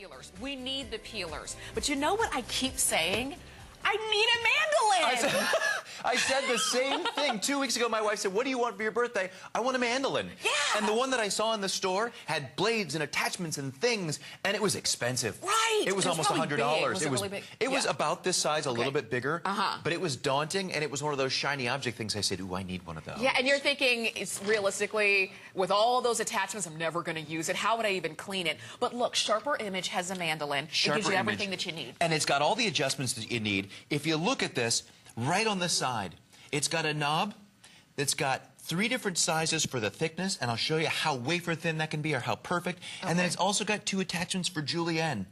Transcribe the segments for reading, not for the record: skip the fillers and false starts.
peelers. We need the peelers. But you know what I keep saying? I need a mandolin. I said the same thing 2 weeks ago. My wife said, what do you want for your birthday? I want a mandolin. Yeah. And the one that I saw in the store had blades and attachments and things, and it was expensive. Right. It was almost $100. Was it really big? It was about this size, a little bit bigger. Uh-huh. But it was daunting, and it was one of those shiny object things. I said, ooh, I need one of those. Yeah, and you're thinking, it's realistically, with all those attachments, I'm never going to use it. How would I even clean it? But look, Sharper Image has a mandolin. It gives you everything that you need. And it's got all the adjustments that you need. If you look at this, right on the side, it's got a knob that's got 3 different sizes for the thickness, and I'll show you how wafer thin that can be or how perfect. Okay. And then it's also got 2 attachments for julienne.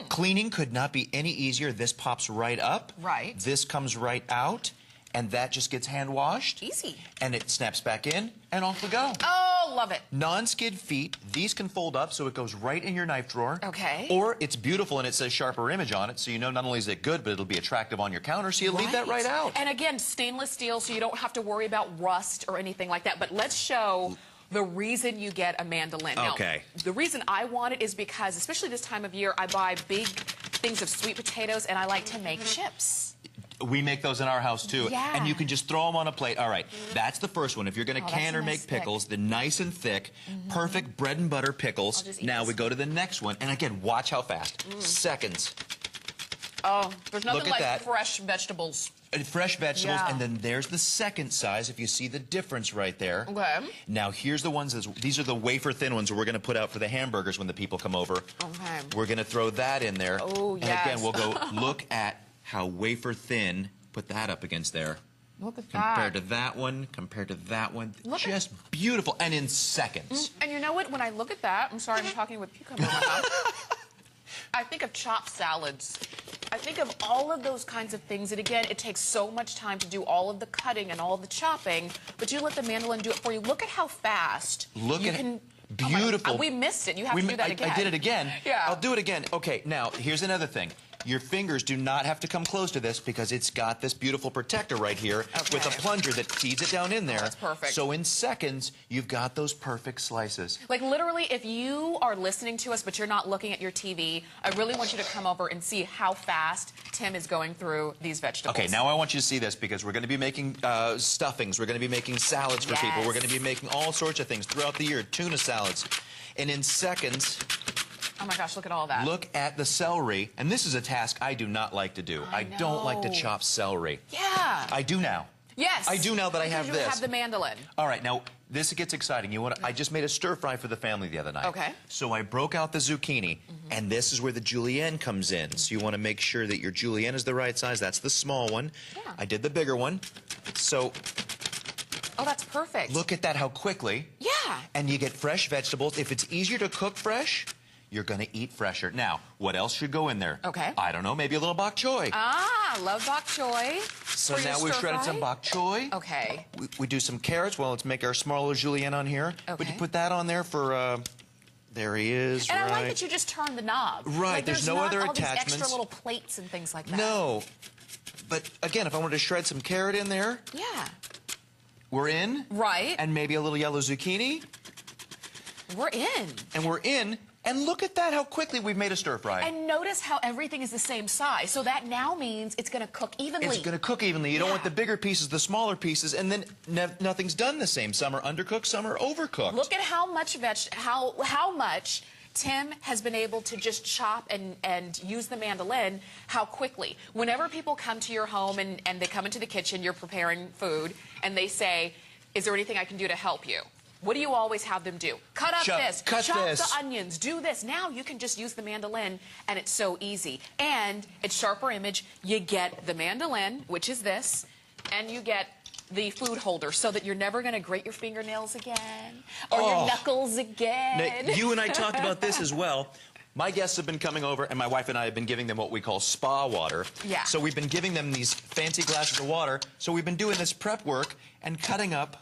Cleaning could not be any easier. This pops right up. Right. This comes right out, and that just gets hand washed. Easy. And it snaps back in, and off we go. Oh, love it. Non-skid feet. These can fold up so it goes right in your knife drawer. Okay. Or it's beautiful and it says Sharper Image on it, so you know not only is it good, but it'll be attractive on your counter, so you leave that right out. And again, stainless steel, so you don't have to worry about rust or anything like that. But let's show the reason you get a mandolin. Okay. Now, the reason I want it is because, especially this time of year, I buy big things of sweet potatoes and I like to make chips. We make those in our house too. Yeah. And you can just throw them on a plate. All right, that's the first one. If you're going to can or nice make pickles, the nice and thick, perfect bread and butter pickles. Now we go to the next one. And again, watch how fast. Seconds. Oh, there's nothing like that. fresh vegetables. Fresh vegetables, and then there's the second size, if you see the difference right there. Okay. Now, here's the ones, these are the wafer thin ones we're going to put out for the hamburgers when the people come over. Okay. We're going to throw that in there. Oh, yes. And again, we'll go look at how wafer thin, put that up against there. Look at compared to that one, compared to that one. Just beautiful, and in seconds. And you know what? When I look at that, I'm sorry, I'm talking with cucumber in my mouth. I think of chopped salads. I think of all of those kinds of things. And again, it takes so much time to do all of the cutting and all of the chopping, but you let the mandolin do it for you. Look at how fast you can... Oh beautiful. we missed it. You have to do that again. I did it again. Yeah. I'll do it again. Okay, now, here's another thing. Your fingers do not have to come close to this because it's got this beautiful protector right here with a plunger that feeds it down in there. That's perfect. So in seconds, you've got those perfect slices. Like literally, if you are listening to us but you're not looking at your TV, I really want you to come over and see how fast Tim is going through these vegetables. Okay, now I want you to see this because we're going to be making stuffings. We're going to be making salads for people. We're going to be making all sorts of things throughout the year, tuna salads. And in seconds... Oh my gosh, look at all that. Look at the celery. And this is a task I do not like to do. I don't like to chop celery. Yeah. I do now. Yes. I do now that I have this. You have the mandolin. All right, now this gets exciting. You want? I just made a stir fry for the family the other night. Okay. So I broke out the zucchini, and this is where the julienne comes in. So you want to make sure that your julienne is the right size. That's the small one. Yeah. I did the bigger one. So. Oh, that's perfect. Look at that, how quickly. Yeah. And you get fresh vegetables. If it's easier to cook fresh, you're going to eat fresher. Now, what else should go in there? Okay. I don't know, maybe a little bok choy. Ah, love bok choy. So now we've shredded some bok choy. Okay. We do some carrots. Well, let's make our smaller julienne on here. Okay. But you put that on there for, there he is, and I like that you just turn the knob. Right, like, there's no other all attachments. These extra little plates and things like that. No. But again, if I wanted to shred some carrot in there. Yeah. We're in. Right. And maybe a little yellow zucchini. We're in. And we're in. And look at that, how quickly we've made a stir fry. And notice how everything is the same size. So that now means it's going to cook evenly. It's going to cook evenly. You don't want the bigger pieces, the smaller pieces, and then nothing's done the same. Some are undercooked, some are overcooked. Look at how much how much Tim has been able to just chop and use the mandolin, how quickly. Whenever people come to your home and they come into the kitchen, you're preparing food, and they say, is there anything I can do to help you? What do you always have them do? Cut up this, chop the onions, do this. Now you can just use the mandolin, and it's so easy. And it's Sharper Image. You get the mandolin, which is this, and you get the food holder so that you're never going to grate your fingernails again or your knuckles again. Now, you and I talked about this as well. My guests have been coming over, and my wife and I have been giving them what we call spa water. Yeah. So we've been giving them these fancy glasses of water. So we've been doing this prep work and cutting up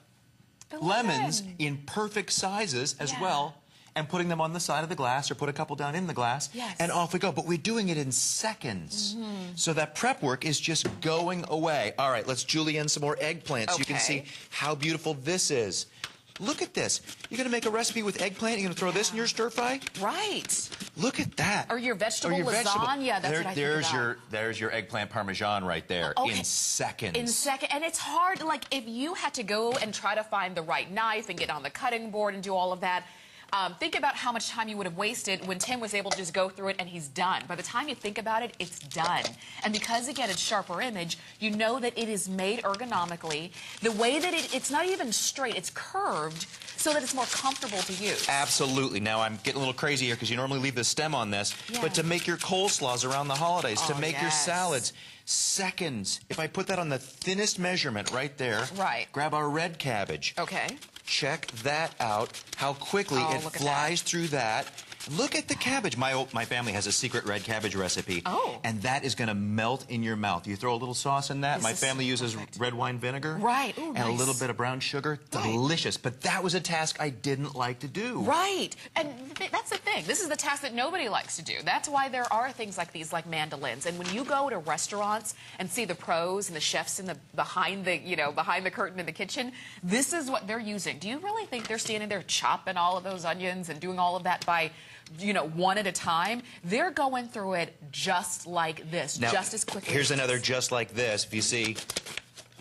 lemons in perfect sizes as well, and putting them on the side of the glass or put a couple down in the glass, and off we go. But we're doing it in seconds. So that prep work is just going away. All right, let's julienne some more eggplants so you can see how beautiful this is. Look at this. You're going to make a recipe with eggplant. You're going to throw this in your stir fry? Right. Look at that. Or your vegetable lasagna. That's what I think about. There's your eggplant parmesan right there in seconds. In seconds. And it's hard, like, if you had to go and try to find the right knife and get on the cutting board and do all of that, think about how much time you would have wasted when Tim was able to just go through it and he's done. By the time you think about it, it's done. And because, again, it's sharper image, you know that it is made ergonomically. The way that it's not even straight, it's curved so that it's more comfortable to use. Absolutely. Now, I'm getting a little crazy here because you normally leave the stem on this, but to make your coleslaws around the holidays, to make your salads, seconds. If I put that on the thinnest measurement right there, grab our red cabbage. Okay. Check that out, how quickly it flies through that. Look at the cabbage. My family has a secret red cabbage recipe. Oh. And that is going to melt in your mouth. You throw a little sauce in that. My family uses red wine vinegar. Right. Ooh, and a little bit of brown sugar. Delicious. But that was a task I didn't like to do. Right. And that's the thing. This is the task that nobody likes to do. That's why there are things like these, like mandolins. And when you go to restaurants and see the pros and the chefs in the behind the curtain in the kitchen, this is what they're using. Do you really think they're standing there chopping all of those onions and doing all of that by one at a time? They're going through it just like this, now, just as quickly. Here's another just like this. If you see,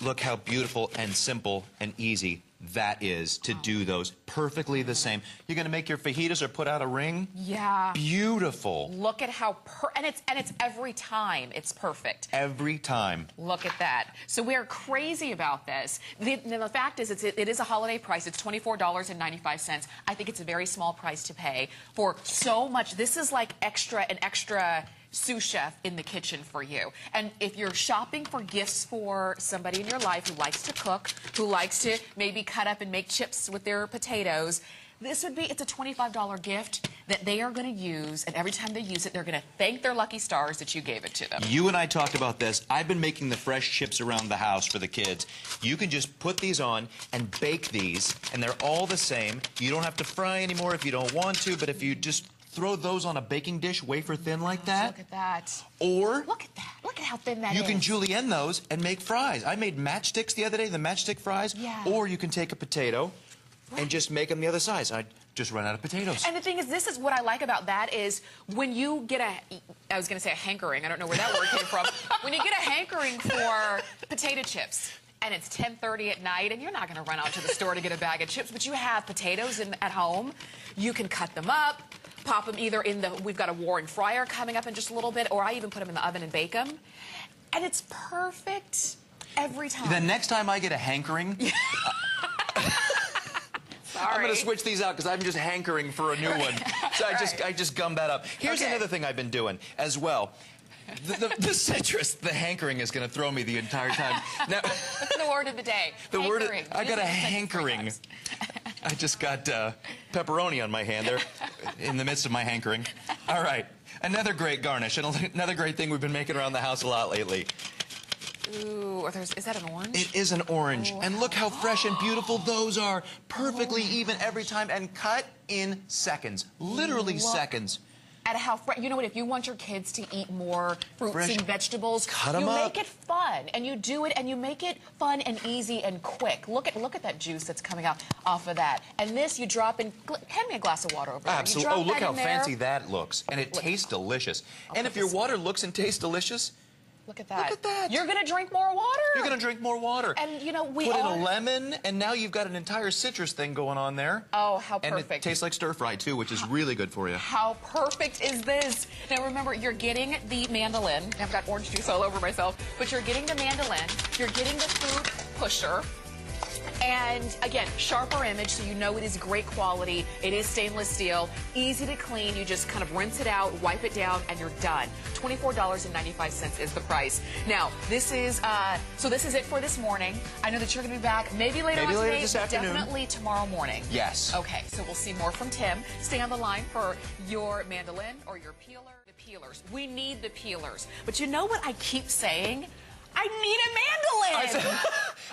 look how beautiful and simple and easy that is to do those perfectly the same. You're going to make your fajitas or put out a ring? Yeah. Beautiful. Look at how and it's every time it's perfect. Every time. Look at that. So we're crazy about this. The fact is it is a holiday price. It's $24.95. I think it's a very small price to pay for so much. This is like an extra sous chef in the kitchen for you. And if you're shopping for gifts for somebody in your life who likes to cook, who likes to maybe cut up and make chips with their potatoes, it's a $25 gift that they are going to use, and every time they use it, they're going to thank their lucky stars that you gave it to them. You and I talked about this. I've been making the fresh chips around the house for the kids. You can just put these on and bake these, and they're all the same. You don't have to fry anymore if you don't want to, but if you just throw those on a baking dish, wafer thin like that. Look at that. Or look at that. Look at how thin that is. You can julienne those and make fries. I made matchsticks the other day, the matchstick fries. Yeah. Or you can take a potato and just make them the other size. I just run out of potatoes. And the thing is, this is what I like about that is when you get I was going to say a hankering. I don't know where that word came from. When you get a hankering for potato chips, and it's 10:30 at night, and you're not going to run out to the store to get a bag of chips, but you have potatoes at home, you can cut them up, pop them either we've got a Warren fryer coming up in just a little bit, or I even put them in the oven and bake them. And it's perfect every time. The next time I get a hankering, I'm going to switch these out because I'm just hankering for a new one. So I just gum that up. Here's another thing I've been doing as well. The citrus, the hankering is going to throw me the entire time. Now, what's the word of the day? The hankering. I got a hankering. I just got pepperoni on my hand there in the midst of my hankering. All right. Another great garnish. Another great thing we've been making around the house a lot lately. Ooh, is that an orange? It is an orange. Oh, and look how fresh and beautiful those are. Perfectly even every time and cut in seconds. Literally seconds. At how you know what? If you want your kids to eat more fruits and vegetables, you make it fun, and you do it, and you make it fun and easy and quick. Look at that juice that's coming out off of that. And this, you drop in. Hand me a glass of water over there. Absolutely. Oh, look how fancy that looks, and it tastes delicious. And if your water looks and tastes delicious. Look at that. Look at that. You're going to drink more water. You're going to drink more water. And, Put in a lemon, and now you've got an entire citrus thing going on there. Oh, how perfect. And it tastes like stir-fry, too, which is really good for you. How perfect is this? Now, remember, you're getting the mandolin. I've got orange juice all over myself. But you're getting the mandolin. You're getting the food pusher. And again, sharper image, so you know it is great quality. It is stainless steel, easy to clean. You just kind of rinse it out, wipe it down, and you're done. $24.95 is the price. Now, this is it for this morning. I know that you're going to be back maybe later on today, this but afternoon. Definitely tomorrow morning. Yes. Okay, so we'll see more from Tim. Stay on the line for your mandolin or your peeler. The peelers. We need the peelers. But you know what I keep saying? I need a mandolin.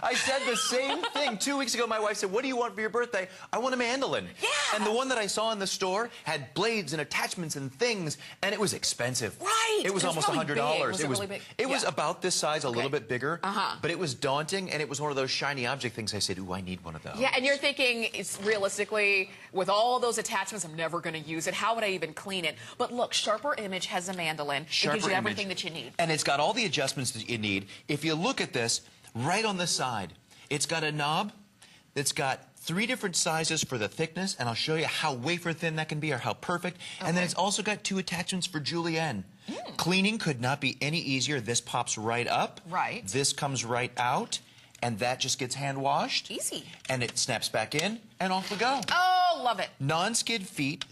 I said the same thing 2 weeks ago. My wife said, what do you want for your birthday? I want a mandolin. Yeah. And the one that I saw in the store had blades and attachments and things, and it was expensive. Right. It was almost $100. Was it really big? It was about this size, a little bit bigger, Uh-huh. but it was daunting, and it was one of those shiny object things. I said, ooh, I need one of those. Yeah, and you're thinking, it's realistically, with all those attachments, I'm never going to use it. How would I even clean it? But look, Sharper Image has a mandolin. It gives you everything that you need. And it's got all the adjustments that you need. If you look at this, right on the side, it's got a knob that's got 3 different sizes for the thickness, and I'll show you how wafer thin that can be or how perfect. And then it's also got 2 attachments for julienne. Cleaning could not be any easier. This pops right up. Right. This comes right out, and that just gets hand washed. Easy. And it snaps back in, and off we go. Oh, love it. Non-skid feet.